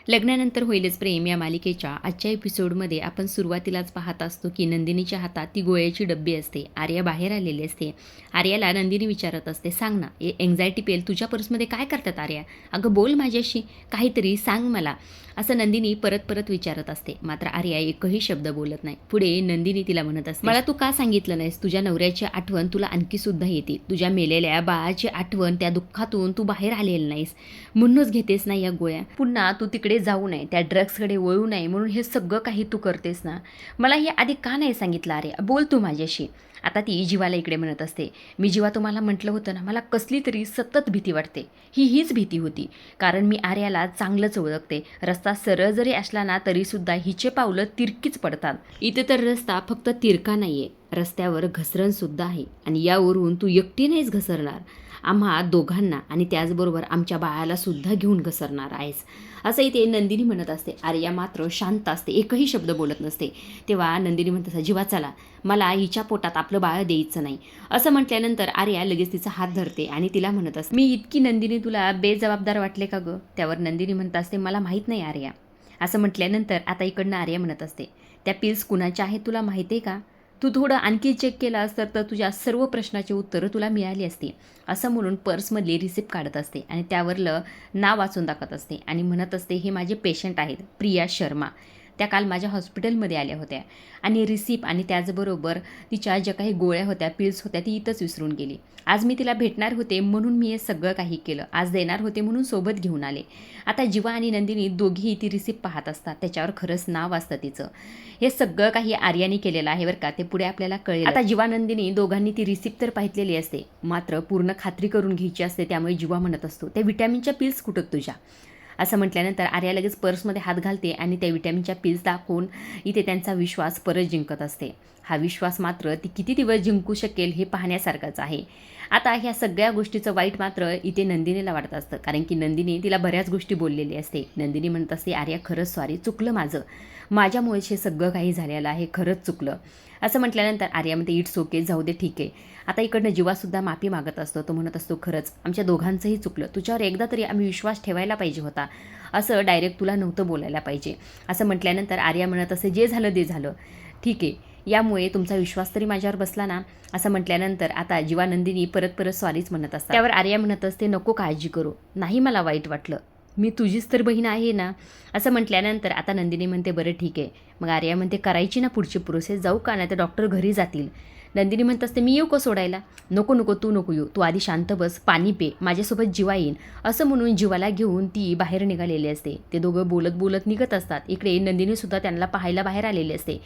लग्नानंतर होईलच प्रेम या मालिकेच्या आजच्या एपिसोडमध्ये आपण सुरुवातीलाच पाहत असतो की नंदिनीच्या हातात ती गोळ्याची डब्बी असते. आर्या बाहेर आलेली असते. आर्याला नंदिनी विचारत असते, सांग ना, एन्झायटी पेल तुझ्या पर्समध्ये काय करतात आर्या? अगं बोल माझ्याशी, काहीतरी सांग मला, असं नंदिनी परत परत विचारत असते. मात्र आर्या एकही शब्द बोलत नाही. पुढे नंदिनी तिला म्हणत असते, मला तू का सांगितलं नाहीस? तुझ्या नवऱ्याची आठवण तुला आणखी सुद्धा येते. तुझ्या मेलेल्या बाळाची आठवण, त्या दुःखातून तू बाहेर आलेलं नाहीस म्हणूनच घेतेस ना या गोळ्या. पुन्हा तू तिकडे जाऊ नये, त्या ड्रग्सकडे वळू नये म्हणून हे सगळं काही तू करतेस ना. मला हे आधी का नाही सांगितलं आर्या? बोल तू माझ्याशी. आता ती जीवाला इकडे म्हणत असते, मी जेव्हा तुम्हाला म्हटलं होतं ना, मला कसली तरी सतत भीती वाटते. हीच भीती होती, कारण मी आर्याला चांगलंच ओळखते. रस्ता सरळ जरी असला ना तरीसुद्धा हिचे पावलं तिरकीच पडतात. इथे तर रस्ता फक्त तिरका नाही आहे, रस्त्यावर घसरणसुद्धा आहे. आणि यावरून तू एकटी नाहीच घसरणार, आम्हा दोघांना आणि त्याचबरोबर आमच्या बाळाला सुद्धा घेऊन घसरणार आहेस, असं इथे नंदिनी म्हणत असते. आर्या मात्र शांत असते, एकही शब्द बोलत नसते. तेव्हा नंदिनी म्हणत असते, जीवा चला, मला हिच्या पोटात आपलं बाळ द्यायचं नाही. असं म्हटल्यानंतर आर्या लगेच तिचा हात धरते आणि तिला म्हणत असते, मी इतकी नंदिनी तुला बेजबाबदार वाटले का गं? त्यावर नंदिनी म्हणत असते, मला माहीत नाही आर्या. असं म्हटल्यानंतर आता इकडनं आर्या म्हणत असते, त्या पिल्स कुणाच्या आहेत तुला माहिती आहे का? तू थोडं आणखी चेक केलं असतं तर तुझ्या सर्व प्रश्नाची उत्तरं तुला मिळाली असती. असं म्हणून पर्समधली रिसिप्ट काढत असते आणि त्यावरलं नाव वाचून दाखवत असते आणि म्हणत असते, हे माझे पेशंट आहेत, प्रिया शर्मा. त्या काल माझ्या हॉस्पिटलमध्ये आल्या होत्या आणि रिसिप्ट आणि त्याचबरोबर तिच्या ज्या काही गोळ्या होत्या, पिल्स होत्या, ती इथंच विसरून गेली. आज मी तिला भेटणार होते म्हणून मी हे सगळं काही केलं. आज देणार होते म्हणून सोबत घेऊन आले. आता जीवा आणि नंदिनी दोघीही ती रिसिप्ट पाहत असतात. त्याच्यावर खरंच नाव असतं तिचं. हे सगळं काही आर्याने केलेलं आहे बरं का, ते पुढे आपल्याला कळेल. आता जीवा नंदिनी दोघांनी ती रिसिप्ट तर पाहितलेली असते, मात्र पूर्ण खात्री करून घ्यायची असते. त्यामुळे जीवा म्हणत असतो, त्या विटॅमिनच्या पिल्स कुठं तुझ्या? असं म्हटल्यानंतर आर्या लगेच पर्समध्ये हात घालते आणि त्या विटॅमिनच्या पिल्स दाखवून इथे त्यांचा विश्वास परत जिंकत असते. हा विश्वास मात्र ती किती दिवस जिंकू शकेल हे पाहण्यासारखंच आहे. आता ह्या सगळ्या गोष्टीचं वाईट मात्र इथे नंदिनीला वाटत असतं, कारण की नंदिनी तिला बऱ्याच गोष्टी बोललेली असते. नंदिनी म्हणत असते, आर्या खरंच सॉरी, चुकलं माझ्यामुळेच हे सगळं काही झालेलं आहे, खरंच चुकलं. असं म्हटल्यानंतर आर्या म्हणते, इट्स ओके, जाऊ दे, ठीक आहे. आता इकडनं जीवासुद्धा माफी मागत असतो. तो म्हणत असतो, खरंच आमच्या दोघांचंही चुकलं, तुझ्यावर एकदा तरी आम्ही विश्वास ठेवायला पाहिजे होता, असं डायरेक्ट तुला नव्हतं बोलायला पाहिजे. असं म्हटल्यानंतर आर्या म्हणत असते, जे झालं ते झालं, ठीक आहे, यामुळे तुमचा विश्वास तरी माझ्यावर बसला ना. असं म्हटल्यानंतर आता जीवा नंदिनी परत परत सॉरीच म्हणत असतात. त्यावर आर्या म्हणत असते, नको काळजी करू, नाही मला वाईट वाटलं, मी तुझीच तर बहीण आहे ना. असं म्हटल्यानंतर आता नंदिनी म्हणते, बरं ठीक आहे. मग आर्या म्हणते, करायची ना पुढची प्रोसेस, जाऊ का? नाही तर डॉक्टर घरी जातील. नंदिनी म्हणत असते, मी येऊ का सोडायला? नको नको, तू नको येऊ, तू आधी शांत बस, पाणी पे, माझ्यासोबत जीवा येईन. असं म्हणून जीवाला घेऊन ती बाहेर निघालेली असते. ते दोघं बोलत बोलत निघत असतात. इकडे नंदिनीसुद्धा त्यांना पाहायला बाहेर आलेली असते.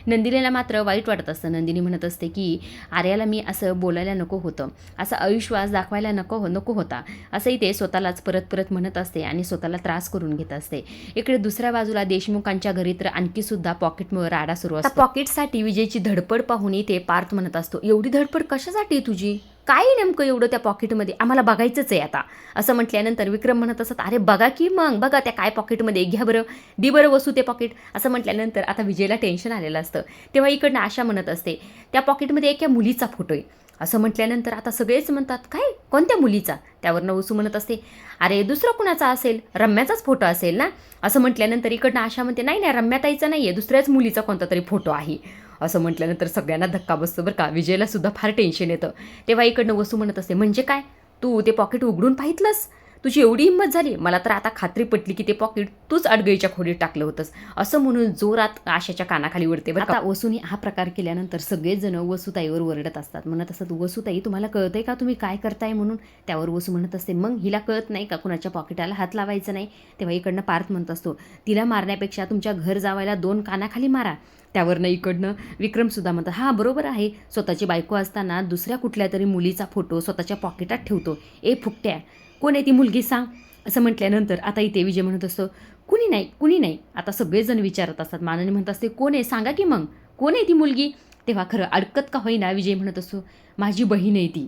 नंदिनीला मात्र वाईट वाटत असतं. नंदिनी म्हणत असते की आर्याला मी असं बोलायला नको होतं, असा अविश्वास दाखवायला नको होता, असंही ते स्वतःलाच परत परत म्हणत असते आणि स्वतःला त्रास करून घेत असते. इकडे दुसऱ्या बाजूला देशमुखांच्या घरी तर आणखीसुद्धा पॉकेटमुळे राडा सुरू असतो. पॉकेटसाठी विजयची धडपड पाहून इथे पार्थ म्हणत असतो, एवढी धडपड कशासाठी तुझी? काय नेमकं एवढं त्या पॉकेटमध्ये? आम्हाला बघायचंच आहे आता. असं म्हटल्यानंतर विक्रम म्हणत असत, अरे बघा की, मग बघा त्या काय पॉकेटमध्ये, घ्या बरं, दी बरं वसू ते पॉकेट. असं म्हटल्यानंतर आता विजयला टेन्शन आलेलं असतं. तेव्हा इकडनं आशा म्हणत असते, त्या पॉकेटमध्ये एका मुलीचा फोटो आहे. असं म्हटल्यानंतर आता सगळेच म्हणतात, काय, कोणत्या मुलीचा? त्यावरनं वसू म्हणत असते, अरे दुसरा कुणाचा असेल, रम्याचाच फोटो असेल ना. असं म्हटल्यानंतर इकडनं आशा म्हणते, नाही नाही, रम्याताईचा नाही आहे, दुसऱ्याच मुलीचा कोणता तरी फोटो आहे. असं म्हटल्यानंतर सगळ्यांना धक्का बसतो बरं का. विजयला सुद्धा फार टेन्शन येतं. तेव्हा इकडनं वसू म्हणत असते, म्हणजे काय, तू ते पॉकेट उघडून पाहितलंस? तुझी एवढी हिंमत झाली? मला तर आता खात्री पटली की ते पॉकेट तूच अडगळीच्या खोलीत टाकलं होतंस. असं म्हणून जोरात आशाच्या कानाखाली उडते बरं. आता वसूने हा प्रकार केल्यानंतर सगळेच जण वसूताईवर ओरडत असतात. म्हणत असतात, वसूताई तुम्हाला कळतंय का तुम्ही काय करताय म्हणून? त्यावर वसू म्हणत असते, मग हिला कळत नाही का कुणाच्या पॉकेटाला हात लावायचं नाही? तेव्हा इकडनं पार्थ म्हणत असतो, तिला मारण्यापेक्षा तुमच्या घर जावायला 2 कानाखाली मारा. त्यावरनं इकडनं विक्रमसुद्धा म्हणतात, हां बरोबर आहे, स्वतःची बायको असताना दुसऱ्या कुठल्या तरी मुलीचा फोटो स्वतःच्या पॉकेटात ठेवतो. ए फुकट्या, कोण आहे ती मुलगी सांग? असं म्हटल्यानंतर आता इथे विजय म्हणत असतो, कुणी नाही. आता सगळेजण विचारत असतात. माननी म्हणत असते, कोण आहे सांगा की, मग कोण आहे ती मुलगी? तेव्हा खरं अडकत का होईना विजय म्हणत असतो, माझी बहीण आहे ती,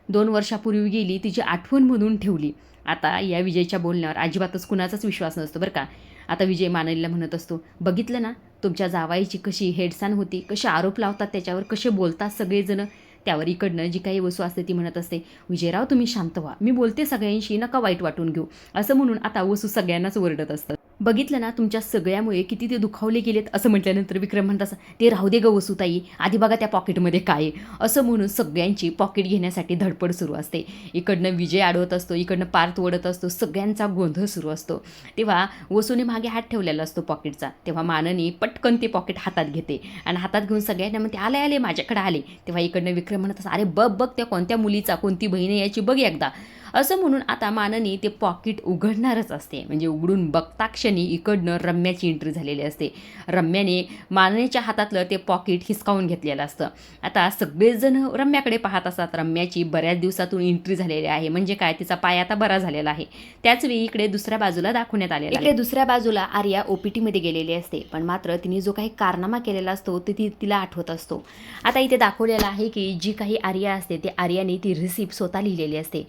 2 वर्षापूर्वी गेली, तिची आठवण म्हणून ठेवली. आता या विजयच्या बोलण्यावर अजिबातच कुणाचाच विश्वास नसतो बरं का. आता विजय माननीला म्हणत असतो, बघितलं ना तुमच्या जावाईची कशी हेडसान होती, कसे आरोप लावतात त्याच्यावर, कसे बोलतात सगळेजण. त्यावर इकडनं जी काही वसू असते ती म्हणत असते, विजयराव तुम्ही शांत व्हा, मी बोलते सगळ्यांशी, नका वाईट वाटून घेऊ. असं म्हणून आता वसू सगळ्यांनाच ओरडत असतं. बघितलं ना तुमच्या सगळ्यामुळे किती ते दुखावले गेलेत असं म्हटल्यानंतर विक्रम म्हणत असं ते राहू दे ग वसुताई, आधी बघा त्या पॉकेटमध्ये काय आहे. असं म्हणून सगळ्यांची पॉकेट घेण्यासाठी धडपड सुरू असते. इकडनं विजय अडवत असतो, इकडनं पार्थ ओढत असतो, सगळ्यांचा गोंधळ सुरू असतो. तेव्हा वसूने मागे हात ठेवलेला असतो पॉकेटचा. तेव्हा माननी पटकन ते पॉकेट हातात घेते आणि हातात घेऊन सगळ्यांना म्हणते आले आले माझ्याकडे आले. तेव्हा इकडनं विक्रम म्हणत असं अरे बघ बघ त्या कोणत्या मुलीचा, कोणती बहीण आहे याची बघ एकदा. असं म्हणून आता माननी ते पॉकेट उघडणारच असते. म्हणजे उघडून बघता क्षणी इकडनं रम्याची एंट्री झालेली असते. रम्याने माननीच्या हातातलं ते पॉकेट हिसकावून घेतलेलं असतं. आता सगळेजण रम्याकडे पाहत असतात. रम्याची बऱ्याच दिवसातून एंट्री झालेली आहे. म्हणजे काय, तिचा पाय आता बरा झालेला आहे. त्याचवेळी इकडे दुसऱ्या बाजूला दाखवण्यात आलेला आहे. इकडे दुसऱ्या बाजूला आर्या ओपीटीमध्ये गेलेली असते. पण मात्र तिने जो काही कारनामा केलेला असतो ते तिला आठवत असतो. आता इथे दाखवलेलं आहे की जी काही आर्या असते ते आर्याने ती रिसिप्ट स्वतः लिहिलेली असते.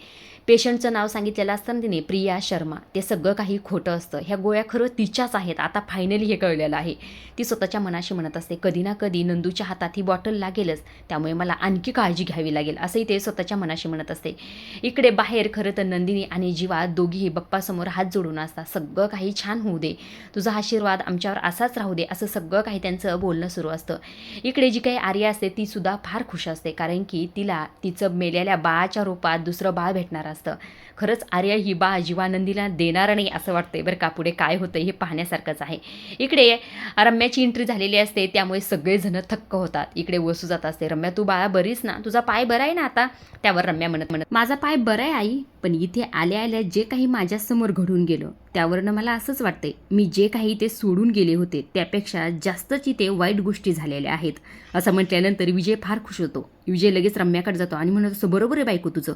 पेशंटचं नाव सांगितलेलं असतं ना तिने, प्रिया शर्मा. ते सगळं काही खोटं असतं. ह्या गोळ्या खरं तिच्याच आहेत. आता फायनली हे कळलेलं आहे. ती स्वतःच्या मनाशी म्हणत असते कधी ना कधी नंदूच्या हातात ही बॉटल लागेलच, त्यामुळे मला आणखी काळजी घ्यावी लागेल असंही ते स्वतःच्या मनाशी म्हणत असते. इकडे बाहेर खरं तर नंदिनी आणि जीवा दोघीही बाप्पासमोर हात जोडून असतात. सगळं काही छान होऊ दे, तुझा आशीर्वाद आमच्यावर असाच राहू दे, असं सगळं काही त्यांचं बोलणं सुरू असतं. इकडे जी काही आर्या असते ती सुद्धा फार खुश असते, कारण की तिला तिचं मेलेल्या बाळाच्या रूपात दुसरं बाळ भेटणार असतं. खरंच आर्या ही बाळ जीवानंदीला देणार नाही असं वाटतंय बरं का. पुढे काय होतं हे पाहण्यासारखंच आहे. इकडे रम्याची एंट्री झालेली असते, त्यामुळे सगळेजण थक्क होतात. इकडे वसू जात असते, रम्या तू बाळा बरीच ना, तुझा पाय बरा आहे ना आता. त्यावर रम्या म्हणत माझा पाय बरा आहे आई, पण इथे आल्या आल्या जे काही माझ्यासमोर घडून गेलं त्यावरनं मला असंच वाटतंय मी जे काही ते सोडून गेले होते त्यापेक्षा जास्तच इथे वाईट गोष्टी झालेल्या आहेत असं म्हटल्यानंतर विजय फार खुश होतो. विजय लगेच रम्याकडे जातो आणि म्हणत असतो बरोबर आहे बायको तुझं,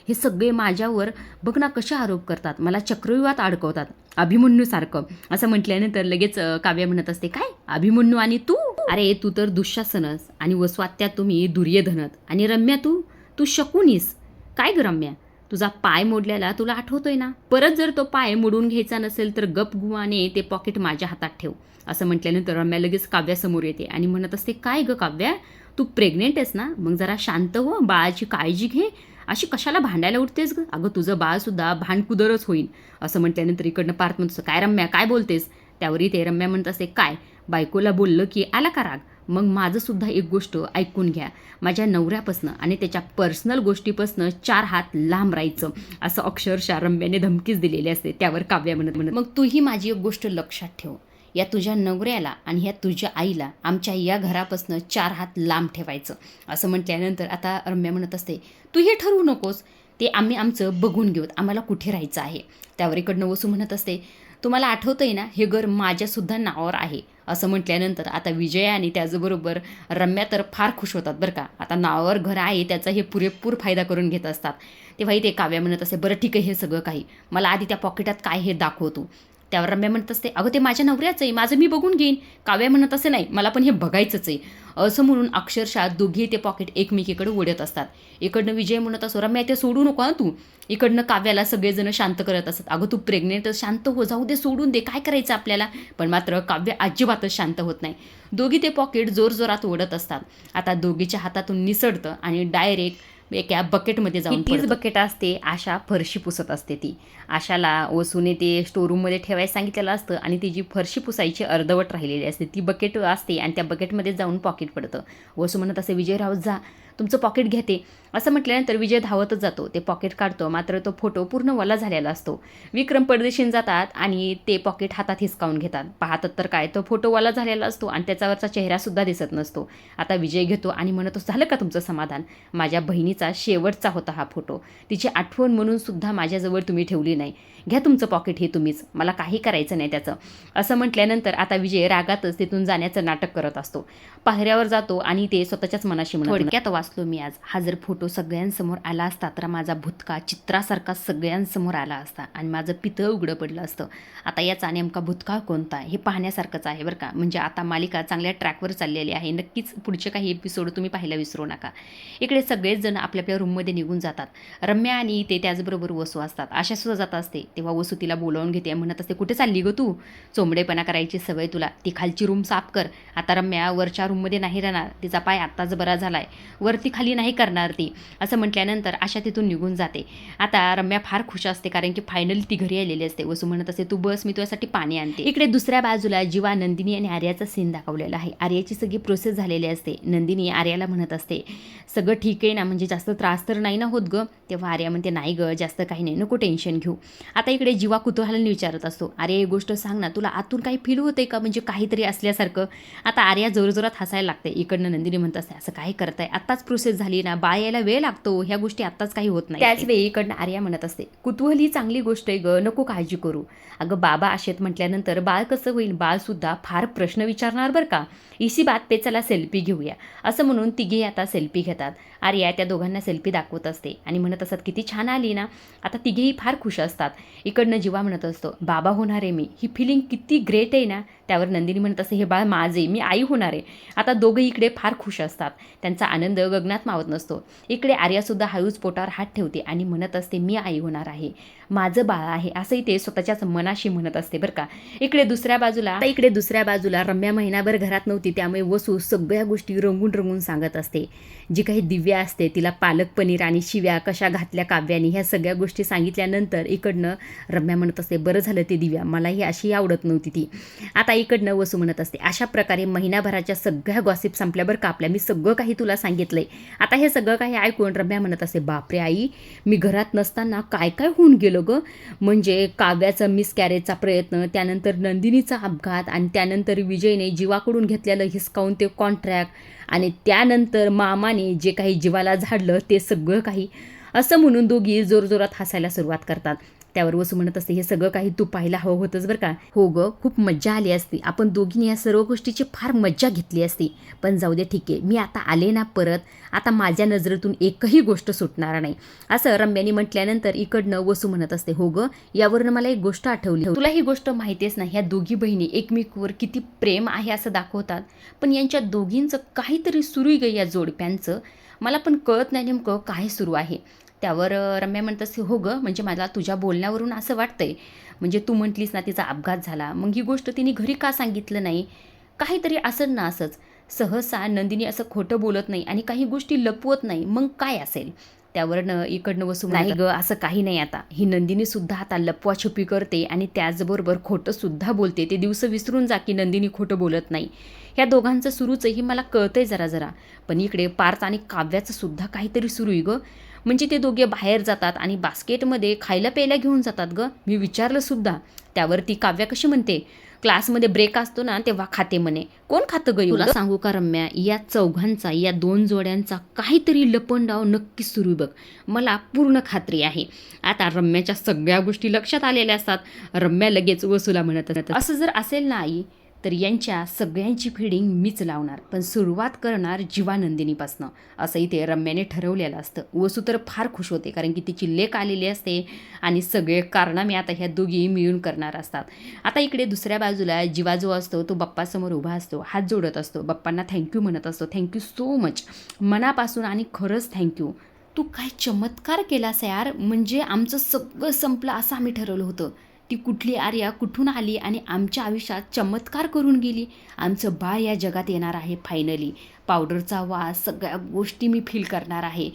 हे सगळे माझ्यावर बघ ना कसे आरोप करतात, मला चक्रव्यूहात अडकवतात अभिमन्यूसारखं. असं म्हटल्यानंतर लगेच काव्या म्हणत असते काय अभिमन्यू आणि तू, अरे तू तर दुःशासनच आणि वसवात्या तुम्ही दुर्योधनत आणि रम्या तू शकुनीस. काय ग रम्या, तुझा पाय मोडल्याला तुला आठवतोय ना, परत जर तो पाय मोडून घ्यायचा नसेल तर गप गुवाने ते पॉकेट माझ्या हातात ठेव. असं म्हटल्यानंतर रम्या लगेच काव्यासमोर येते आणि म्हणत असते काय ग काव्या, तू प्रेग्नेंट आहेस ना, मग जरा शांत हो, बाळाची काळजी घे, अशी कशाला भांडायला उठतेस ग, अगं तुझं बाळसुद्धा भांडकुदरच होईल. असं म्हटल्यानंतर इकडनं पार्थ म्हणतो काय रम्या काय बोलतेस. त्यावरही ते रम्या म्हणत असते काय बायकोला बोललं की आला का राग, मग माझंसुद्धा एक गोष्ट ऐकून घ्या, माझ्या नवऱ्यापासनं आणि त्याच्या पर्सनल गोष्टीपासनं 4 हात लांब राहायचं, असं अक्षरशः रम्याने धमकीच दिलेली असते. त्यावर काव्या म्हणत मग तूही माझी एक गोष्ट लक्षात ठेव, या तुझ्या नवऱ्याला आणि ह्या तुझ्या आईला आमच्या या घरापासनं 4 हात लांब ठेवायचं. असं म्हटल्यानंतर आता रम्या म्हणत असते तू हे ठरवू नकोस, ते आम्ही आमचं बघून घेऊत, आम्हाला कुठे राहायचं आहे. त्यावर इकडनं वसू म्हणत असते तुम्हाला आठवतंय ना हे घर माझ्यासुद्धा नावावर आहे. असं म्हटल्यानंतर आता विजय आणि त्याचबरोबर रम्या तर फार खुश होतात बरं का. आता नावावर घर आहे त्याचा हे पुरेपूर फायदा करून घेत असतात. तेव्हाही ते काव्या म्हणत असते बरं ठीक आहे हे सगळं काही, मला आधी त्या पॉकेटात काय हे दाखवतो. त्यावर रम्या म्हणत असते अगं ते माझ्या नवऱ्याचं आहे, माझं मी बघून घेईन. काव्या म्हणत असे नाही मला पण हे बघायचंच आहे. असं म्हणून अक्षरशः दोघे ते पॉकेट एकमेकीकडे ओढत असतात. इकडनं विजय म्हणत असो रम्या ते सोडू नको ना तू. इकडनं काव्याला सगळेजण शांत करत असतात, अगं तू प्रेग्नेंट शांत हो, जाऊ दे सोडून दे, काय करायचं आपल्याला. पण मात्र काव्य अजिबातच शांत होत नाही. दोघी ते पॉकेट जोरजोरात ओढत असतात. आता दोघीच्या हातातून निसटतं आणि डायरेक्ट एका बकेटमध्ये जाऊन तीच बकेट असते आशा फरशी पुसत असते. ती आशाला वसूने ते स्टोरूममध्ये ठेवायला सांगितलेलं असतं आणि ती जी फरशी पुसायची अर्धवट राहिलेली असते ती बकेट असते आणि त्या बकेटमध्ये जाऊन पॉकेट पडतं. वसू म्हणत असे विजय राऊत जा तुमचं पॉकेट घेते. असं म्हटल्यानंतर विजय धावतच जातो, ते पॉकेट काढतो. मात्र तो फोटो पूर्ण वला झालेला असतो. विक्रम परदेशीन जातात आणि ते पॉकेट हातात हिसकावून घेतात. पाहतात तर काय तो फोटो वला झालेला असतो आणि त्याच्यावरचा चेहरासुद्धा दिसत नसतो. आता विजय घेतो आणि म्हणतो झालं का तुमचं समाधान, माझ्या बहिणीचा शेवटचा होता हा फोटो, तिची आठवण म्हणून सुद्धा माझ्याजवळ तुम्ही ठेवली नाही, घ्या तुमचं पॉकेट हे तुम्हीच, मला काही करायचं नाही त्याचं. असं म्हटल्यानंतर आता विजय रागातच तिथून जाण्याचं नाटक करत असतो. पायऱ्यावर जातो आणि ते स्वतःच्याच मनाशी म्हणतो थोडक्यात वाचलो मी आज, हा जर फोटो सगळ्यांसमोर आला असता तर माझा भूतकाळ चित्रासारखा सगळ्यांसमोर आला असता आणि माझं पितळ उघडं पडलं असतं. आता याचा नेमका भूतकाळ कोणता हे पाहण्यासारखंच आहे बरं का. म्हणजे आता मालिका चांगल्या ट्रॅकवर चाललेली आहे. नक्कीच पुढचे काही एपिसोड तुम्ही पाहायला विसरू नका. इकडे सगळेच जण आपल्या आपल्या रूममध्ये निघून जातात. रम्या आणि ते त्याचबरोबर वसू असतात. आशासुद्धा जात असते. तेव्हा वसू तिला बोलावून घेते, म्हणत असते कुठे चालली गं तू, चोंबडेपणा करायची सवय तुला, ती खालची रूम साफ कर. आता रम्या वरच्या रूममध्ये नाही राहणार, तिचा पाय आत्ताच बरा झाला आहे, वरती खाली नाही करणार ती. असं म्हटल्यानंतर आशा तिथून निघून जाते. आता रम्या फार खुश असते कारण की फायनली ती घरी आलेली असते. वसू म्हणत असते तू बस, मी तुझ्यासाठी पाणी आणते. इकडे दुसऱ्या बाजूला जीवा, नंदिनी आणि आर्याचा सीन दाखवलेला आहे. आर्याची सगळी प्रोसेस झालेली असते. नंदिनी आर्याला म्हणत असते सगळं ठीक आहे ना, म्हणजे जास्त त्रास तर नाही ना होत गं. तेव्हा आर्या म्हणते नाही गं, जास्त काही नाही, नको टेन्शन घेऊ. आता इकडे जीवा कुतूहलाने विचारत असतो आर्या एक गोष्ट सांग ना, तुला आतून काही फील होते का, म्हणजे काहीतरी असल्यासारखं. आता आर्या जोरजोरात हसायला लागते. इकडनं नंदिनी म्हणत असते असं काय करताय, आत्ताच प्रोसेस झाली ना, बाळ यायला वेळ लागतो, ह्या गोष्टी आत्ताच काही होत नाही. त्याच वेळी इकडनं आर्या म्हणत असते कुतूहल ही चांगली गोष्ट आहे गं, नको काळजी करू. अगं बाबा असेत म्हटल्यानंतर बाळ कसं होईल, बाळसुद्धा फार प्रश्न विचारणार बरं का. इसी बात पे चला सेल्फी घेऊया, असं म्हणून तिघे आता सेल्फी घेतात. आर्या त्या दोघांना सेल्फी दाखवत असते आणि म्हणत असतात किती छान आली ना. आता तिघेही फार खुश असतात. इकडनं जीवा म्हणत असतो बाबा होणार आहे मी, ही फिलिंग किती ग्रेट आहे ना. त्यावर नंदिनी म्हणत असते हे बाळ माझे, मी आई होणार आहे. आता दोघंही इकडे फार खुश असतात. त्यांचा आनंद गगनात मावत नसतो. इकडे आर्यासुद्धा हळूच पोटावर हात ठेवते आणि म्हणत असते मी आई होणार आहे, माझं बाळ आहे, असंही ते स्वतःच्याच मनाशी म्हणत असते बरं का. इकडे दुसऱ्या बाजूला रम्या महिनाभर घरात नव्हती, त्यामुळे वसू सगळ्या गोष्टी रंगून रंगून सांगत असते. जी काही दिव्या असते तिला पालक पनीर आणि शिव्या कशा घातल्या काव्याने, ह्या सगळ्या गोष्टी सांगितल्यानंतर इकडनं रम्या म्हणत असते बरं झालं ते दिव्या, मलाही अशी आवडत नव्हती ती. आता इकडनं वसू म्हणत असते अशा प्रकारे महिनाभराच्या सगळ्या गॉसिप संपल्या बरं का आपल्या, मी सगळं काही तुला सांगितलंय. आता हे सगळं काही ऐकून रम्या म्हणत असते बापरे आई, मी घरात नसताना काय काय होऊन गेलं गं, म्हणजे काव्याचा मिसकॅरेजचा प्रयत्न, त्यानंतर नंदिनीचा अपघात, आणि त्यानंतर विजयने जीवाकडून घेतलेलं हिसकावून ते कॉन्ट्रॅक्ट, आणि त्यानंतर मामाने जे काही जीवाला झाडलं ते सगळं काही. असं म्हणून दोघी जोरजोरात हसायला सुरुवात करतात. त्यावर वसू म्हणत असते हे सगळं काही तू पाहायला हवं होतंच बरं का. हो गं, खूप मज्जा आली असती, आपण दोघींनी या सर्व गोष्टीची फार मज्जा घेतली असती. पण जाऊ दे ठीक आहे, मी आता आले ना परत, आता माझ्या नजरेतून एकही गोष्ट सुटणार नाही, असं रम्याने म्हटल्यानंतर इकडनं वसू म्हणत असते हो गं, यावरनं मला एक गोष्ट आठवली. तुला ही गोष्ट माहितीच नाही, ह्या दोघी बहिणी एकमेकावर किती प्रेम आहे असं दाखवतात, पण यांच्या दोघींचं काहीतरी सुरू आहे या जोडप्यांचं, मला पण कळत नाही नेमकं काय सुरू आहे. त्यावर रम्या म्हणत असते हो गं, म्हणजे मला तुझ्या बोलण्यावरून असं वाटतंय, म्हणजे तू म्हटलीस ना तिचा अपघात झाला, मग ही गोष्ट तिने घरी का सांगितलं नाही, काहीतरी असं ना असंच. सहसा नंदिनी असं खोटं बोलत नाही आणि काही गोष्टी लपवत नाही, मग काय असेल. त्यावरनं इकडनं वसू नाही गं, असं काही नाही. आता ही नंदिनीसुद्धा आता लपवाछुपी करते आणि त्याचबरोबर खोटंसुद्धा बोलते. ते दिवस विसरून जा की नंदिनी खोटं बोलत नाही. ह्या दोघांचं सुरूचंही मला कळतंय जरा जरा. पण इकडे पार्थ आणि काव्याचं सुद्धा काहीतरी सुरू आहे गं, म्हणजे ते दोघे बाहेर जातात आणि बास्केटमध्ये खायला प्यायला घेऊन जातात गं. मी विचारलं सुद्धा. त्यावर ती काव्या कशी म्हणते क्लासमध्ये ब्रेक असतो ना तेव्हा खाते म्हणे. कोण खातं गं? तुला सांगू का रम्या, या चौघांचा, या दोन जोड्यांचा काहीतरी लपंडाव नक्कीच सुरू बघ, मला पूर्ण खात्री आहे. आता रम्याच्या सगळ्या गोष्टी लक्षात आलेल्या असतात. रम्या लगेच वसूला म्हणत असं जर असेल ना आई, तर यांच्या सगळ्यांची फिडिंग मीच लावणार, पण सुरुवात करणार जीवानंदिनीपासनं, असंही ते रम्याने ठरवलेलं असतं. वसू तर फार खुश होते कारण की तिची लेक आलेली असते आणि सगळे कारनामे आता ह्या दोघी मिळून करणार असतात. आता इकडे दुसऱ्या बाजूला जीवा जो असतो तो बाप्पासमोर उभा असतो, हात जोडत असतो, बाप्पांना थँक्यू म्हणत असतो. थँक्यू सो मच, मनापासून, आणि खरंच थँक्यू. तू काय चमत्कार केलास यार, म्हणजे आमचं सगळं संपलं असं आम्ही ठरवलं होतं. ती कुठली आर्या कुठून आली आणि आमच्या आयुष्यात चमत्कार करून गेली. आमचं बाळ या जगात येणार आहे फायनली. पावडरचा वास, सगळ्या गोष्टी मी फील करणार आहे.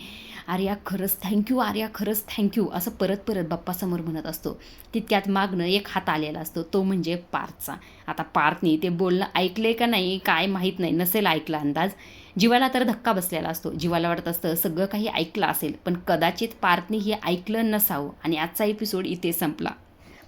आर्या खरंच थँक्यू, आर्या खरंच थँक्यू, असं परत परत बाप्पासमोर म्हणत असतो. तितक्यात मागणं एक हात आलेला असतो, तो म्हणजे पार्थचा. आता पार्थने ते बोलणं ऐकलंय का नाही काय माहीत नाही, नसेल ऐकला अंदाज. जीवाला तर धक्का बसलेला असतो. जीवाला वाटत असतं सगळं काही ऐकलं असेल, पण कदाचित पार्थने हे ऐकलं नसावं आणि आजचा एपिसोड इथे संपला.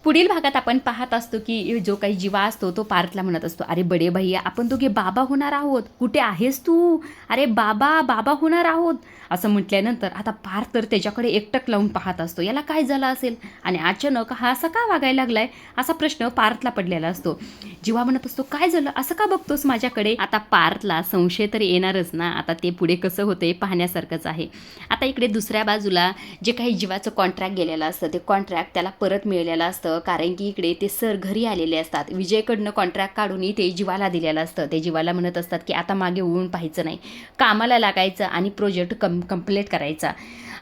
पुढील भागात आपण पाहत असतो की जो काही जीवा असतो तो पार्थला म्हणत असतो अरे बडे भैया, आपण दोघे बाबा होणार आहोत, कुठे आहेस तू, अरे बाबा बाबा होणार आहोत, असं म्हटल्यानंतर आता पार्थ तर त्याच्याकडे एकटक लावून पाहत असतो. याला काय झालं असेल आणि अचानक हा असा का वागायला लागलाय, असा प्रश्न पार्थला पडलेला असतो. जीवा म्हणत असतो काय झालं, असं का बघतोस माझ्याकडे. आता पार्थला संशय तर येणारच ना. आता ते पुढे कसं होतं हे पाहण्यासारखंच आहे. आता इकडे दुसऱ्या बाजूला जे काही जीवाचं कॉन्ट्रॅक्ट गेलेलं असतं ते कॉन्ट्रॅक्ट त्याला परत मिळालेलं असतं, कारण की इकडे ते सर घरी आलेले असतात. विजयकडनं कॉन्ट्रॅक्ट काढून ते जीवाला दिलेलं असतं. ते जीवाला म्हणत असतात की आता मागे होऊन पाहायचं नाही, कामाला लागायचं आणि प्रोजेक्ट कंप्लीट करायचा,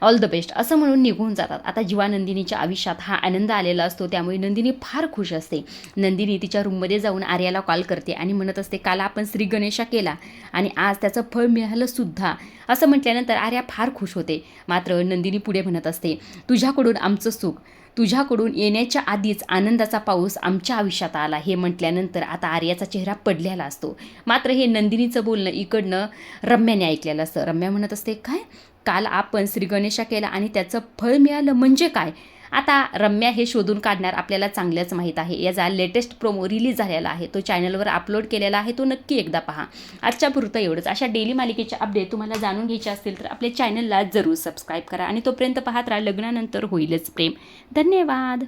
ऑल द बेस्ट असं म्हणून निघून जातात. आता जीवा नंदिनीच्या आयुष्यात हा आनंद आलेला असतो, त्यामुळे नंदिनी फार खुश असते. नंदिनी तिच्या रूममध्ये जाऊन आर्याला कॉल करते आणि म्हणत असते काल आपण श्री गणेशा केला आणि आज त्याचं फळ मिळालं सुद्धा. असं म्हटल्यानंतर आर्या फार खुश होते. मात्र नंदिनी पुढे म्हणत असते तुझ्याकडून आमचं सुख, तुझ्याकडून येण्याच्या आधीच आनंदाचा पाऊस आमच्या आयुष्यात आला. हे म्हटल्यानंतर आता आर्याचा चेहरा पडलेला असतो. मात्र हे नंदिनीचं बोलणं इकडनं रम्याने ऐकलेलं असतं. रम्या म्हणत असते काय, काल आपण श्री गणेशा केला आणि त्याचं फळ मिळालं म्हणजे काय. आता रम्या हे शोधून काढणार आपल्याला चांगलंच माहीत आहे. याचा लेटेस्ट प्रोमो रिलीज झालेला आहे, तो चॅनलवर अपलोड केलेला आहे, तो नक्की एकदा पहा. आजच्या पुरतं एवढंच. अशा डेली मालिकेचे अपडेट तुम्हाला जाणून घ्यायचे असतील तर आपल्या चॅनलला जरूर सबस्क्राईब करा आणि तोपर्यंत पाहत राहा लग्नानंतर होईलच प्रेम. धन्यवाद.